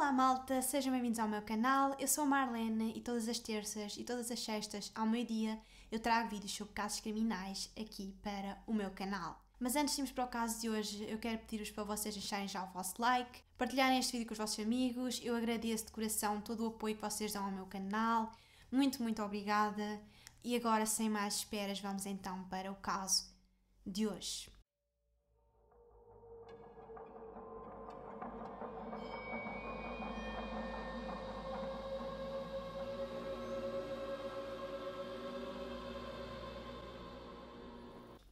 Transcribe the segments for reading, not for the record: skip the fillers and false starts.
Olá malta, sejam bem-vindos ao meu canal, eu sou a Marlene e todas as terças e todas as sextas ao meio-dia eu trago vídeos sobre casos criminais aqui para o meu canal. Mas antes de irmos para o caso de hoje, eu quero pedir-vos para vocês deixarem já o vosso like, partilharem este vídeo com os vossos amigos, eu agradeço de coração todo o apoio que vocês dão ao meu canal, muito obrigada. E agora, sem mais esperas, vamos então para o caso de hoje.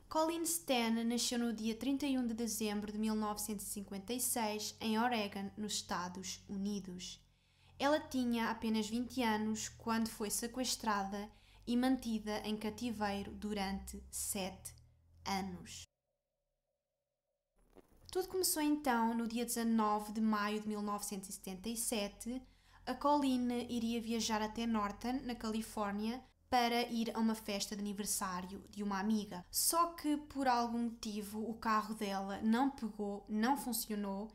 Colleen Stan nasceu no dia 31 de dezembro de 1956 em Oregon, nos Estados Unidos. Ela tinha apenas 20 anos quando foi sequestrada e mantida em cativeiro durante 7 anos. Tudo começou então no dia 19 de maio de 1977. A Colleen iria viajar até Norton, na Califórnia, para ir a uma festa de aniversário de uma amiga. Só que por algum motivo o carro dela não pegou, não funcionou,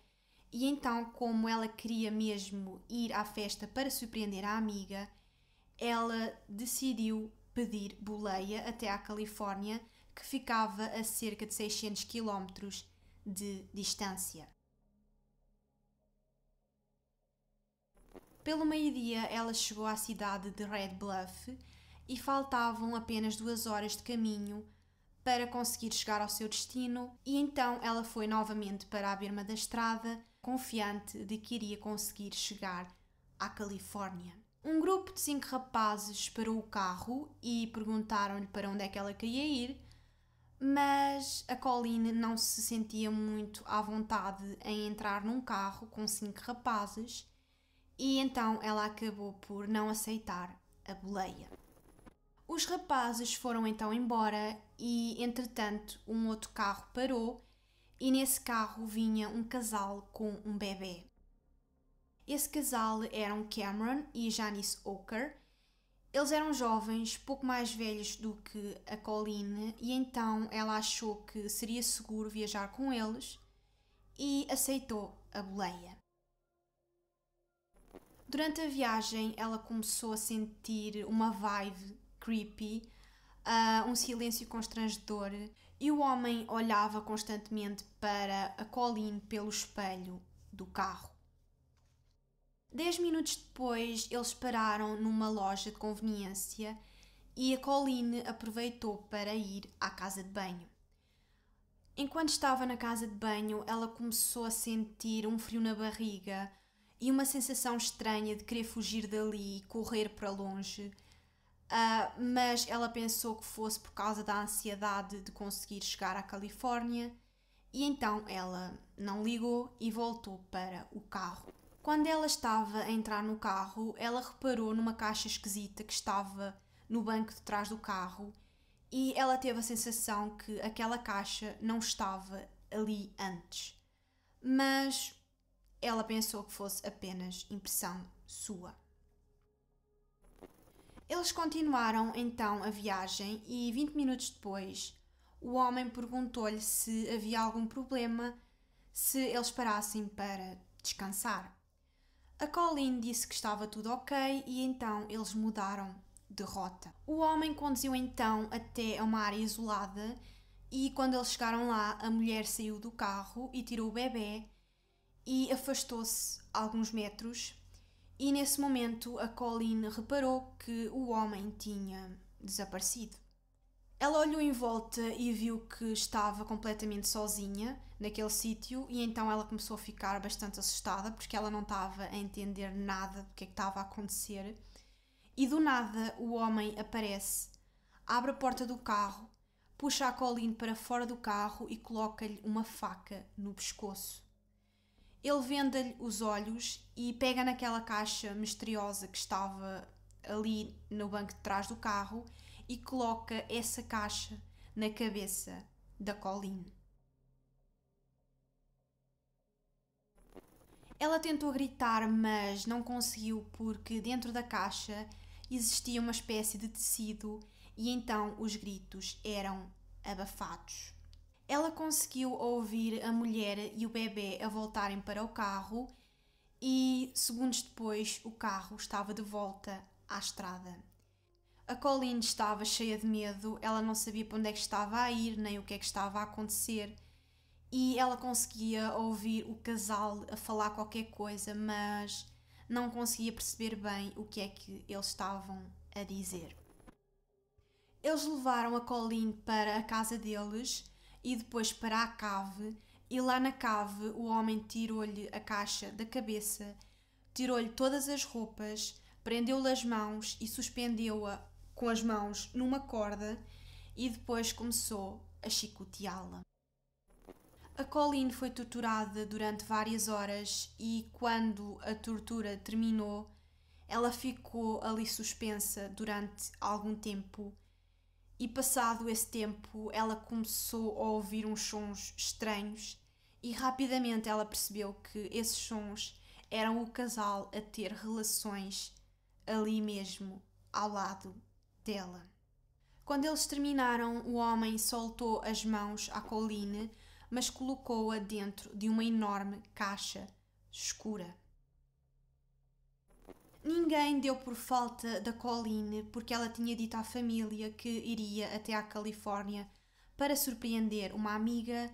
e então, como ela queria mesmo ir à festa para surpreender a amiga, ela decidiu pedir boleia até à Califórnia, que ficava a cerca de 600 km de distância. Pelo meio-dia ela chegou à cidade de Red Bluff e faltavam apenas 2 horas de caminho para conseguir chegar ao seu destino, e então ela foi novamente para a berma da estrada, confiante de que iria conseguir chegar à Califórnia. Um grupo de 5 rapazes parou o carro e perguntaram-lhe para onde é que ela queria ir, mas a Colleen não se sentia muito à vontade em entrar num carro com 5 rapazes e então ela acabou por não aceitar a boleia. Os rapazes foram então embora e, entretanto, um outro carro parou e nesse carro vinha um casal com um bebê. Esse casal eram Cameron e Janice Oker. Eles eram jovens, pouco mais velhos do que a Colleen, e então ela achou que seria seguro viajar com eles e aceitou a boleia. Durante a viagem ela começou a sentir uma vibe creepy, um silêncio constrangedor, e o homem olhava constantemente para a Colleen pelo espelho do carro. 10 minutos depois eles pararam numa loja de conveniência e a Colleen aproveitou para ir à casa de banho. Enquanto estava na casa de banho, ela começou a sentir um frio na barriga e uma sensação estranha de querer fugir dali e correr para longe. Mas ela pensou que fosse por causa da ansiedade de conseguir chegar à Califórnia e então ela não ligou e voltou para o carro. Quando ela estava a entrar no carro, ela reparou numa caixa esquisita que estava no banco de trás do carro e ela teve a sensação que aquela caixa não estava ali antes. Mas ela pensou que fosse apenas impressão sua. Eles continuaram então a viagem e 20 minutos depois o homem perguntou-lhe se havia algum problema se eles parassem para descansar. A Colleen disse que estava tudo ok e então eles mudaram de rota. O homem conduziu então até a uma área isolada e quando eles chegaram lá a mulher saiu do carro e tirou o bebê e afastou-se alguns metros. E nesse momento a Colleen reparou que o homem tinha desaparecido. Ela olhou em volta e viu que estava completamente sozinha naquele sítio e então ela começou a ficar bastante assustada porque ela não estava a entender nada do que é que estava a acontecer. E do nada o homem aparece, abre a porta do carro, puxa a Colleen para fora do carro e coloca-lhe uma faca no pescoço. Ele venda-lhe os olhos e pega naquela caixa misteriosa que estava ali no banco de trás do carro e coloca essa caixa na cabeça da Colleen. Ela tentou gritar, mas não conseguiu porque dentro da caixa existia uma espécie de tecido e então os gritos eram abafados. Ela conseguiu ouvir a mulher e o bebê a voltarem para o carro e segundos depois o carro estava de volta à estrada. A Colleen estava cheia de medo, ela não sabia para onde é que estava a ir, nem o que é que estava a acontecer, e ela conseguia ouvir o casal a falar qualquer coisa, mas não conseguia perceber bem o que é que eles estavam a dizer. Eles levaram a Colleen para a casa deles e depois para a cave, e lá na cave o homem tirou-lhe a caixa da cabeça, tirou-lhe todas as roupas, prendeu-lhe as mãos e suspendeu-a com as mãos numa corda e depois começou a chicoteá-la. A Colleen foi torturada durante várias horas e, quando a tortura terminou, ela ficou ali suspensa durante algum tempo e, passado esse tempo, ela começou a ouvir uns sons estranhos e rapidamente ela percebeu que esses sons eram o casal a ter relações ali mesmo, ao lado dela. Quando eles terminaram, o homem soltou as mãos à Colleen, mas colocou-a dentro de uma enorme caixa escura. Ninguém deu por falta da Colleen porque ela tinha dito à família que iria até à Califórnia para surpreender uma amiga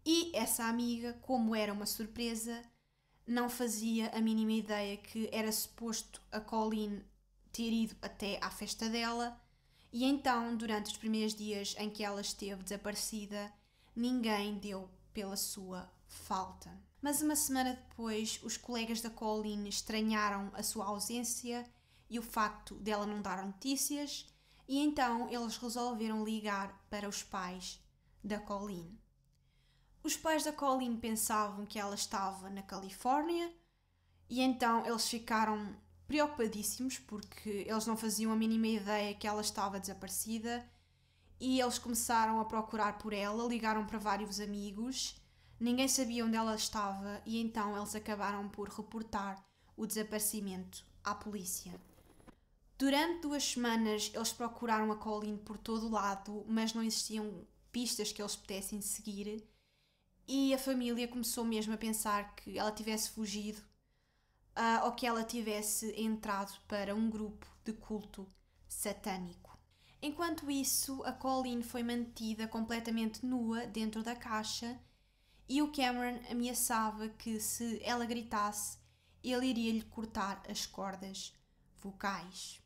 e essa amiga, como era uma surpresa, não fazia a mínima ideia que era suposto a Colleen ter ido até à festa dela e então, durante os primeiros dias em que ela esteve desaparecida, ninguém deu pela sua falta. Mas uma semana depois, os colegas da Colleen estranharam a sua ausência e o facto dela não dar notícias, e então eles resolveram ligar para os pais da Colleen. Os pais da Colleen pensavam que ela estava na Califórnia e então eles ficaram preocupadíssimos porque eles não faziam a mínima ideia que ela estava desaparecida e eles começaram a procurar por ela, ligaram para vários amigos. Ninguém sabia onde ela estava e então eles acabaram por reportar o desaparecimento à polícia. Durante 2 semanas eles procuraram a Colleen por todo o lado, mas não existiam pistas que eles pudessem seguir e a família começou mesmo a pensar que ela tivesse fugido ou que ela tivesse entrado para um grupo de culto satânico. Enquanto isso, a Colleen foi mantida completamente nua dentro da caixa e o Cameron ameaçava que, se ela gritasse, ele iria lhe cortar as cordas vocais.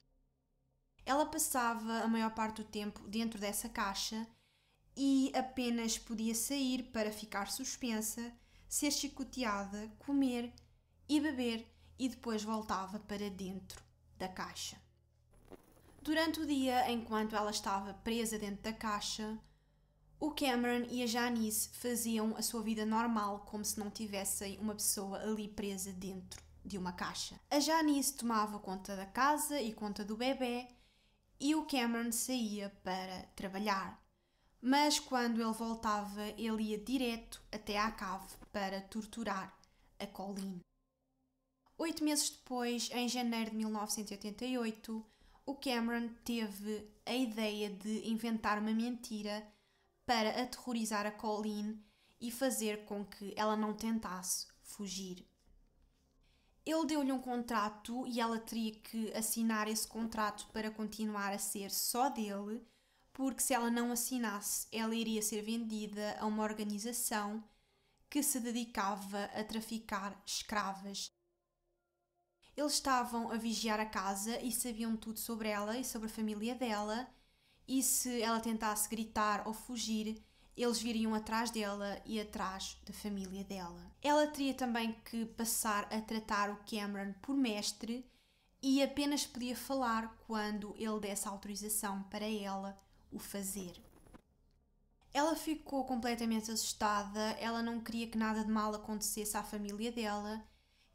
Ela passava a maior parte do tempo dentro dessa caixa e apenas podia sair para ficar suspensa, ser chicoteada, comer e beber e depois voltava para dentro da caixa. Durante o dia, enquanto ela estava presa dentro da caixa, o Cameron e a Janice faziam a sua vida normal, como se não tivessem uma pessoa ali presa dentro de uma caixa. A Janice tomava conta da casa e conta do bebê e o Cameron saía para trabalhar. Mas quando ele voltava, ele ia direto até à cave para torturar a Colleen. 8 meses depois, em janeiro de 1988, o Cameron teve a ideia de inventar uma mentira para aterrorizar a Colleen e fazer com que ela não tentasse fugir. Ele deu-lhe um contrato e ela teria que assinar esse contrato para continuar a ser só dele, porque se ela não assinasse, ela iria ser vendida a uma organização que se dedicava a traficar escravas. Eles estavam a vigiar a casa e sabiam tudo sobre ela e sobre a família dela, e se ela tentasse gritar ou fugir, eles viriam atrás dela e atrás da família dela. Ela teria também que passar a tratar o Cameron por mestre e apenas podia falar quando ele desse autorização para ela o fazer. Ela ficou completamente assustada, ela não queria que nada de mal acontecesse à família dela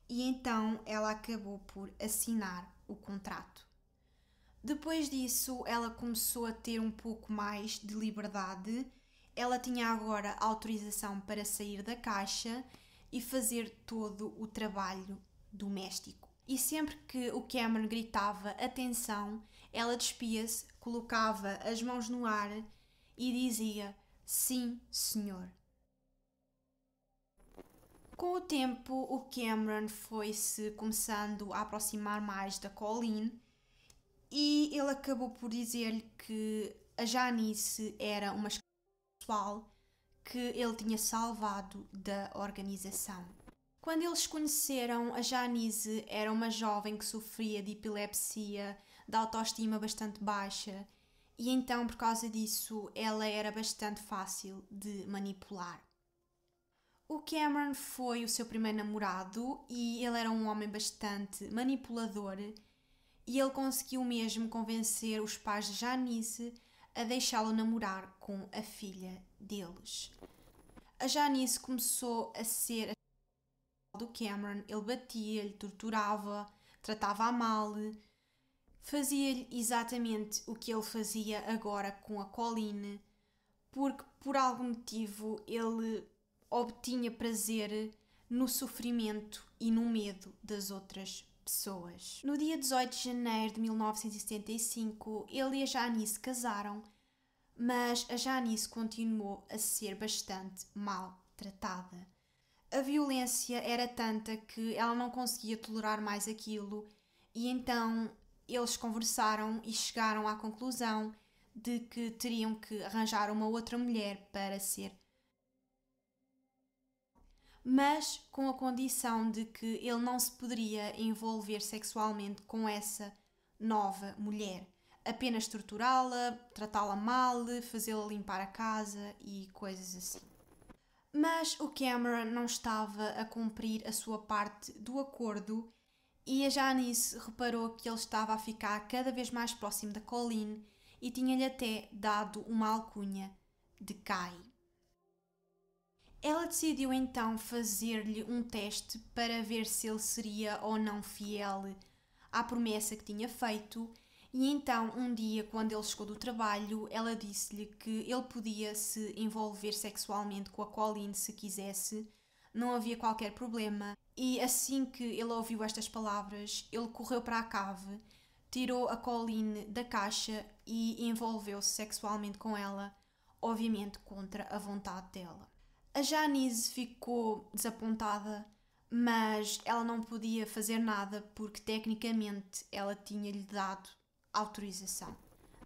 e então ela acabou por assinar o contrato. Depois disso, ela começou a ter um pouco mais de liberdade. Ela tinha agora autorização para sair da caixa e fazer todo o trabalho doméstico. E sempre que o Cameron gritava atenção, ela despia-se, colocava as mãos no ar e dizia sim, senhor. Com o tempo, o Cameron foi-se começando a aproximar mais da Colleen e ele acabou por dizer-lhe que a Janice era uma pessoal que ele tinha salvado da organização. Quando eles conheceram, a Janice era uma jovem que sofria de epilepsia, de autoestima bastante baixa, e então, por causa disso, ela era bastante fácil de manipular. O Cameron foi o seu primeiro namorado e ele era um homem bastante manipulador e ele conseguiu mesmo convencer os pais de Janice a deixá-lo namorar com a filha deles. A Janice começou a ser a do Cameron, ele batia-lhe, torturava, tratava-a mal, fazia-lhe exatamente o que ele fazia agora com a Colleen, porque por algum motivo ele obtinha prazer no sofrimento e no medo das outras pessoas. No dia 18 de janeiro de 1975, ele e a Janice casaram, mas a Janice continuou a ser bastante maltratada. A violência era tanta que ela não conseguia tolerar mais aquilo e então eles conversaram e chegaram à conclusão de que teriam que arranjar uma outra mulher para ser, mas com a condição de que ele não se poderia envolver sexualmente com essa nova mulher, apenas torturá-la, tratá-la mal, fazê-la limpar a casa e coisas assim. Mas o Cameron não estava a cumprir a sua parte do acordo e a Janice reparou que ele estava a ficar cada vez mais próximo da Colleen e tinha-lhe até dado uma alcunha de Kai. Ela decidiu então fazer-lhe um teste para ver se ele seria ou não fiel à promessa que tinha feito. E então, um dia, quando ele chegou do trabalho, ela disse-lhe que ele podia se envolver sexualmente com a Colleen se quisesse, não havia qualquer problema. E assim que ele ouviu estas palavras, ele correu para a cave, tirou a Colleen da caixa e envolveu-se sexualmente com ela, obviamente contra a vontade dela. A Janice ficou desapontada, mas ela não podia fazer nada porque tecnicamente ela tinha-lhe dado autorização.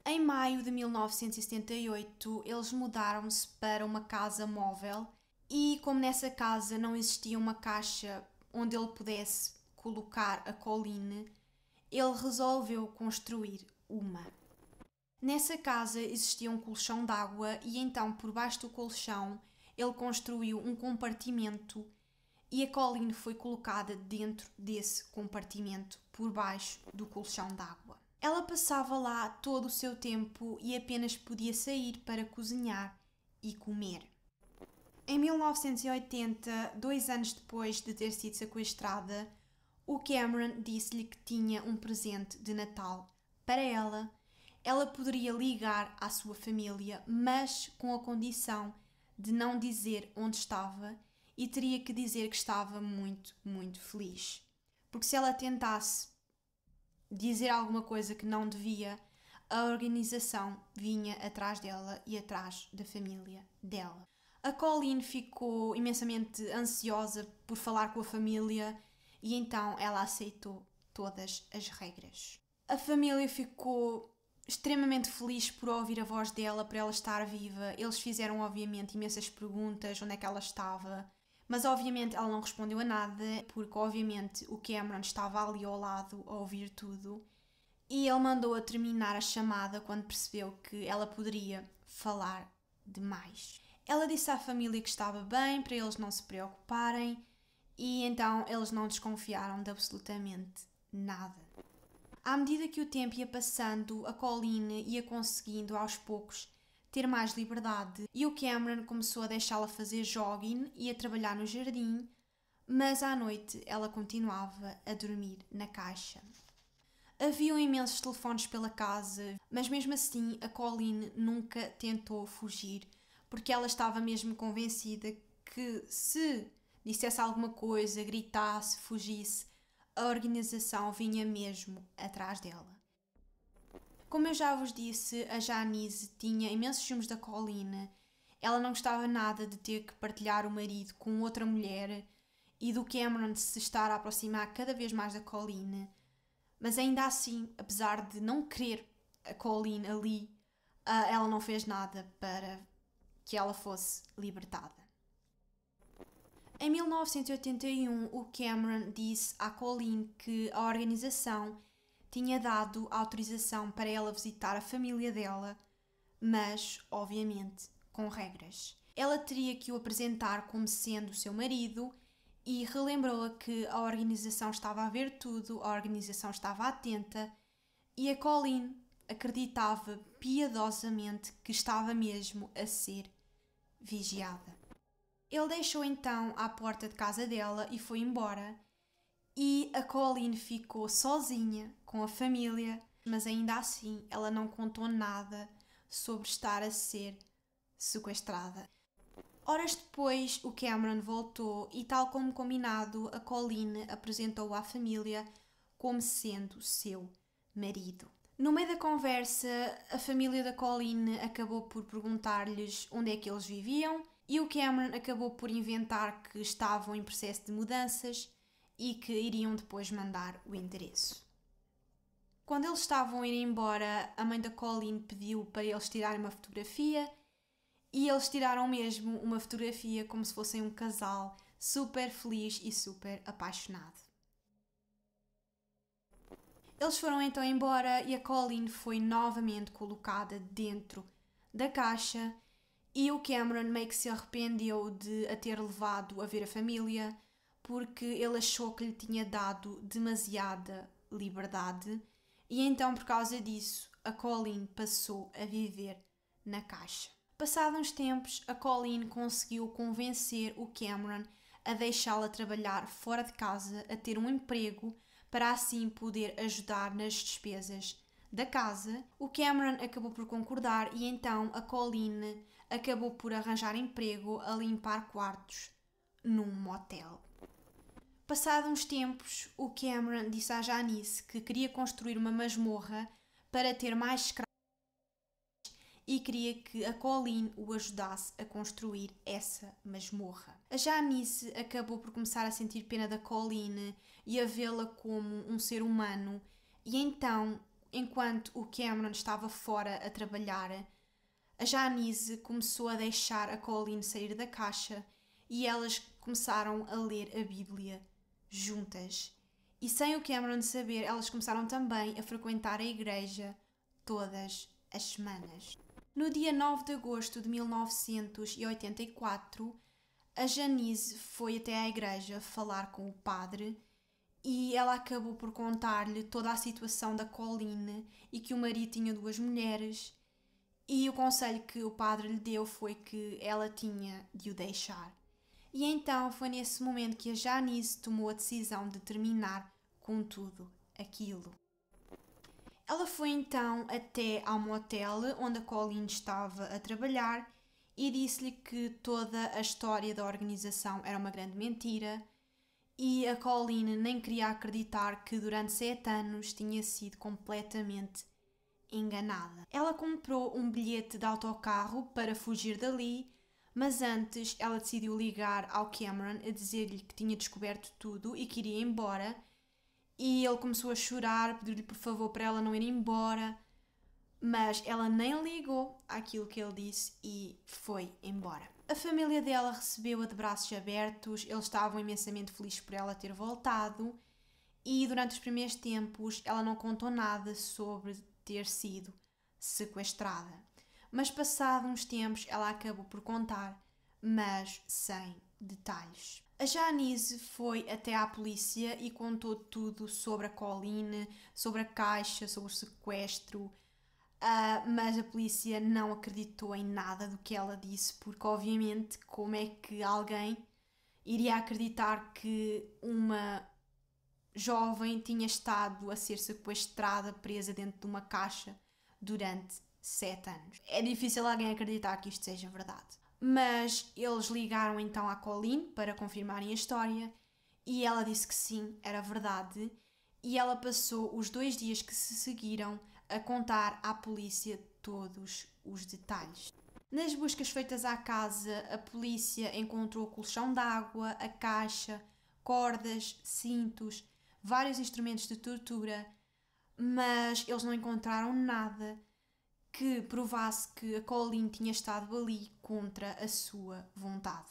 Em maio de 1978, eles mudaram-se para uma casa móvel e, como nessa casa não existia uma caixa onde ele pudesse colocar a Colleen, ele resolveu construir uma. Nessa casa existia um colchão de água e então, por baixo do colchão, ele construiu um compartimento e a Colleen foi colocada dentro desse compartimento, por baixo do colchão de água. Ela passava lá todo o seu tempo e apenas podia sair para cozinhar e comer. Em 1980, 2 anos depois de ter sido sequestrada, o Cameron disse-lhe que tinha um presente de Natal para ela. Ela poderia ligar à sua família, mas com a condição de não dizer onde estava e teria que dizer que estava muito, muito feliz. Porque se ela tentasse dizer alguma coisa que não devia, a organização vinha atrás dela e atrás da família dela. A Colleen ficou imensamente ansiosa por falar com a família e então ela aceitou todas as regras. A família ficou extremamente feliz por ouvir a voz dela, por ela estar viva. Eles fizeram, obviamente, imensas perguntas, onde é que ela estava, mas obviamente ela não respondeu a nada, porque obviamente o Cameron estava ali ao lado a ouvir tudo e ele mandou-a terminar a chamada quando percebeu que ela poderia falar demais. Ela disse à família que estava bem, para eles não se preocuparem, e então eles não desconfiaram de absolutamente nada. À medida que o tempo ia passando, a Colleen ia conseguindo aos poucos ter mais liberdade e o Cameron começou a deixá-la fazer jogging e a trabalhar no jardim, mas à noite ela continuava a dormir na caixa. Haviam imensos telefones pela casa, mas mesmo assim a Colleen nunca tentou fugir, porque ela estava mesmo convencida que se dissesse alguma coisa, gritasse, fugisse, a organização vinha mesmo atrás dela. Como eu já vos disse, a Janice tinha imensos ciúmes da Colleen. Ela não gostava nada de ter que partilhar o marido com outra mulher e do Cameron se estar a aproximar cada vez mais da Colleen, mas ainda assim, apesar de não querer a Colleen ali, ela não fez nada para que ela fosse libertada. Em 1981, o Cameron disse à Colleen que a organização tinha dado autorização para ela visitar a família dela, mas, obviamente, com regras. Ela teria que o apresentar como sendo seu marido e relembrou-a que a organização estava a ver tudo, a organização estava atenta e a Colleen acreditava piedosamente que estava mesmo a ser vigiada. Ele deixou então à porta de casa dela e foi embora, e a Colleen ficou sozinha com a família, mas ainda assim ela não contou nada sobre estar a ser sequestrada. Horas depois, o Cameron voltou e, tal como combinado, a Colleen apresentou-o à família como sendo seu marido. No meio da conversa, a família da Colleen acabou por perguntar-lhes onde é que eles viviam e o Cameron acabou por inventar que estavam em processo de mudanças e que iriam depois mandar o endereço. Quando eles estavam a ir embora, a mãe da Colleen pediu para eles tirarem uma fotografia e eles tiraram mesmo uma fotografia como se fossem um casal super feliz e super apaixonado. Eles foram então embora e a Colleen foi novamente colocada dentro da caixa e o Cameron meio que se arrependeu de a ter levado a ver a família porque ele achou que lhe tinha dado demasiada liberdade e então por causa disso a Colleen passou a viver na caixa. Passados uns tempos, a Colleen conseguiu convencer o Cameron a deixá-la trabalhar fora de casa, a ter um emprego para assim poder ajudar nas despesas da casa. O Cameron acabou por concordar e então a Colleen acabou por arranjar emprego a limpar quartos num motel. Passados uns tempos, o Cameron disse à Janice que queria construir uma masmorra para ter mais escravos e queria que a Colleen o ajudasse a construir essa masmorra. A Janice acabou por começar a sentir pena da Colleen e a vê-la como um ser humano e então, enquanto o Cameron estava fora a trabalhar, a Janice começou a deixar a Colleen sair da caixa e elas começaram a ler a Bíblia juntas. E sem o Cameron saber, elas começaram também a frequentar a igreja todas as semanas. No dia 9 de agosto de 1984, a Janice foi até à igreja falar com o padre e ela acabou por contar-lhe toda a situação da Colleen e que o marido tinha 2 mulheres e o conselho que o padre lhe deu foi que ela tinha de o deixar. E então foi nesse momento que a Janice tomou a decisão de terminar com tudo aquilo. Ela foi então até ao motel onde a Colleen estava a trabalhar e disse-lhe que toda a história da organização era uma grande mentira e a Colleen nem queria acreditar que durante 7 anos tinha sido completamente enganada. Ela comprou um bilhete de autocarro para fugir dali, mas antes ela decidiu ligar ao Cameron a dizer-lhe que tinha descoberto tudo e que iria embora. E ele começou a chorar, pediu-lhe por favor para ela não ir embora, mas ela nem ligou àquilo que ele disse e foi embora. A família dela recebeu-a de braços abertos, eles estavam imensamente felizes por ela ter voltado e durante os primeiros tempos ela não contou nada sobre ter sido sequestrada. Mas passados uns tempos ela acabou por contar, mas sem detalhes. A Janice foi até à polícia e contou tudo sobre a Colleen, sobre a caixa, sobre o sequestro, mas a polícia não acreditou em nada do que ela disse, porque obviamente como é que alguém iria acreditar que uma jovem tinha estado a ser sequestrada, presa dentro de uma caixa durante 7 anos. É difícil alguém acreditar que isto seja verdade. Mas eles ligaram então à Colleen para confirmarem a história e ela disse que sim, era verdade. E ela passou os 2 dias que se seguiram a contar à polícia todos os detalhes. Nas buscas feitas à casa, a polícia encontrou o colchão de água, a caixa, cordas, cintos, vários instrumentos de tortura, mas eles não encontraram nada que provasse que a Colleen tinha estado ali contra a sua vontade.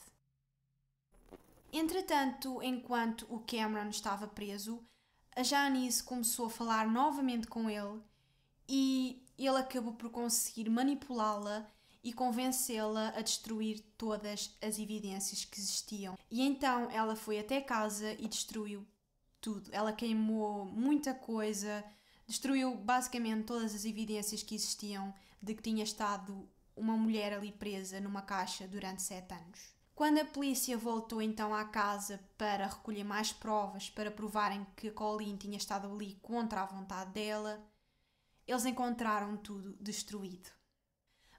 Entretanto, enquanto o Cameron estava preso, a Janice começou a falar novamente com ele e ele acabou por conseguir manipulá-la e convencê-la a destruir todas as evidências que existiam. E então ela foi até casa e destruiu tudo. Ela queimou muita coisa, destruiu basicamente todas as evidências que existiam de que tinha estado uma mulher ali presa numa caixa durante 7 anos. Quando a polícia voltou então à casa para recolher mais provas para provarem que a Colleen tinha estado ali contra a vontade dela, eles encontraram tudo destruído.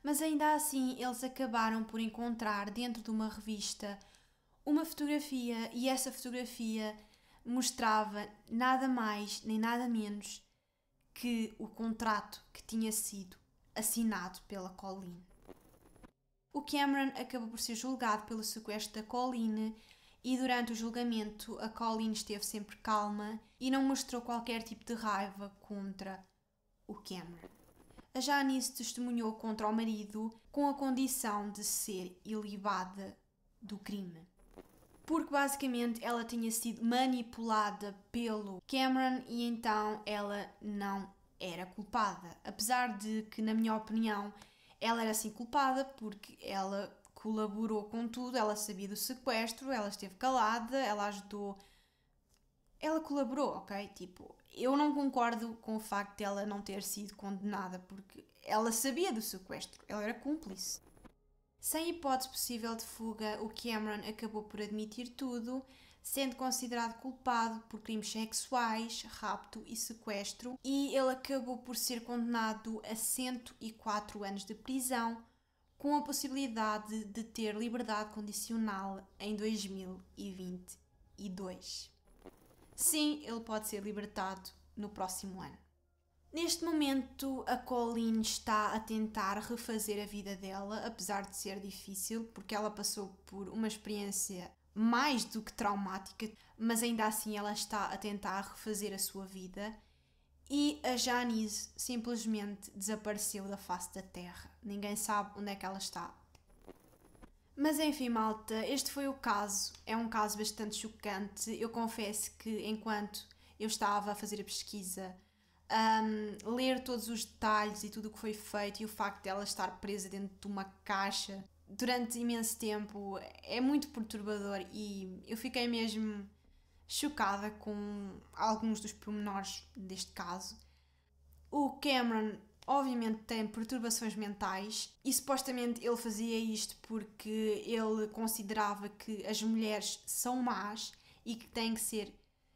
Mas ainda assim eles acabaram por encontrar dentro de uma revista uma fotografia e essa fotografia mostrava nada mais nem nada menos que o contrato que tinha sido assinado pela Colleen. O Cameron acabou por ser julgado pelo sequestro da Colleen e durante o julgamento a Colleen esteve sempre calma e não mostrou qualquer tipo de raiva contra o Cameron. A Janice testemunhou contra o marido com a condição de ser ilibada do crime. Porque basicamente ela tinha sido manipulada pelo Cameron e então ela não era culpada. Apesar de que, na minha opinião, ela era sim culpada porque ela colaborou com tudo, ela sabia do sequestro, ela esteve calada, ela ajudou. Ela colaborou, ok? Tipo, eu não concordo com o facto de ela não ter sido condenada porque ela sabia do sequestro, ela era cúmplice. Sem hipótese possível de fuga, o Cameron acabou por admitir tudo, sendo considerado culpado por crimes sexuais, rapto e sequestro, e ele acabou por ser condenado a 104 anos de prisão, com a possibilidade de ter liberdade condicional em 2022. Sim, ele pode ser libertado no próximo ano. Neste momento, a Colleen está a tentar refazer a vida dela, apesar de ser difícil, porque ela passou por uma experiência mais do que traumática, mas ainda assim ela está a tentar refazer a sua vida. E a Janice simplesmente desapareceu da face da terra. Ninguém sabe onde é que ela está. Mas enfim, malta, este foi o caso. É um caso bastante chocante. Eu confesso que enquanto eu estava a fazer a pesquisa, ler todos os detalhes e tudo o que foi feito e o facto de ela estar presa dentro de uma caixa durante imenso tempo é muito perturbador e eu fiquei mesmo chocada com alguns dos pormenores deste caso. O Cameron obviamente tem perturbações mentais e supostamente ele fazia isto porque ele considerava que as mulheres são más e que têm que ser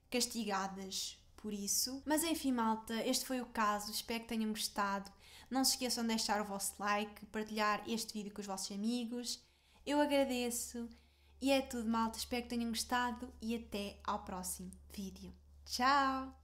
castigadas por isso. Mas enfim, malta, este foi o caso, espero que tenham gostado. Não se esqueçam de deixar o vosso like, partilhar este vídeo com os vossos amigos. Eu agradeço e é tudo, malta, espero que tenham gostado e até ao próximo vídeo. Tchau!